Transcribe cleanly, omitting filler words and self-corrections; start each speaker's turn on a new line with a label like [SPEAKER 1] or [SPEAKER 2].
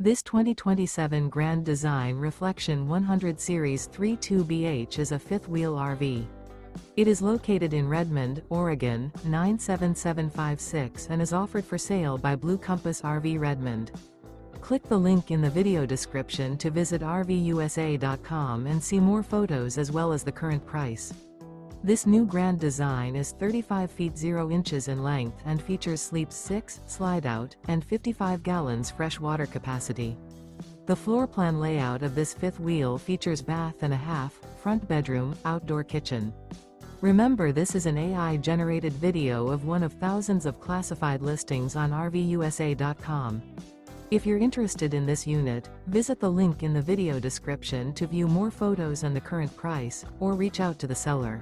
[SPEAKER 1] This 2027 Grand Design Reflection 100 Series 32BH is a fifth-wheel RV. It is located in Redmond, Oregon, 97756 and is offered for sale by Blue Compass RV Redmond. Click the link in the video description to visit RVUSA.com and see more photos as well as the current price. This new Grand Design is 35 feet 0 inches in length and features sleeps 6, Slideout, and 55 gallons fresh water capacity. The floor plan layout of this fifth wheel features bath and a half, front bedroom, outdoor kitchen. Remember, this is an AI-generated video of one of thousands of classified listings on RVUSA.com. If you're interested in this unit, visit the link in the video description to view more photos and the current price, or reach out to the seller.